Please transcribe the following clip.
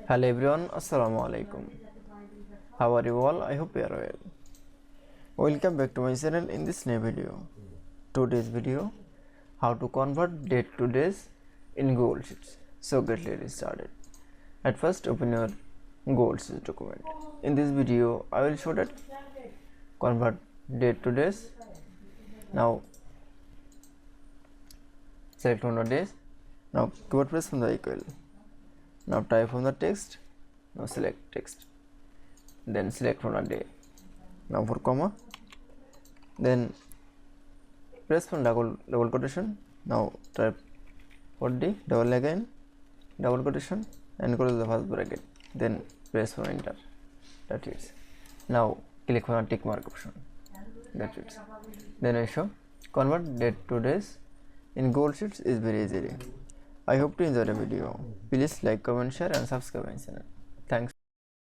Hello everyone, Assalamu alaikum. How are you all? I hope you are well. Welcome back to my channel in this new video. Today's video, how to convert date to days in Google Sheets. So get ready started. At first open your Google Sheets document. In this video, I will show that convert date to days. Now select on the days. Now keyboard press from the equal. Now type from the text. Now select text. Then select from the day. Now for comma. Then press from double quotation. Now type for D double again double quotation and close the first bracket. Then press for enter. That's it. Now click on the tick mark option. That's it. Then I show convert date to days in Google Sheets is very easy. I hope to enjoy the video. Please like, comment, share and subscribe my channel. Thanks.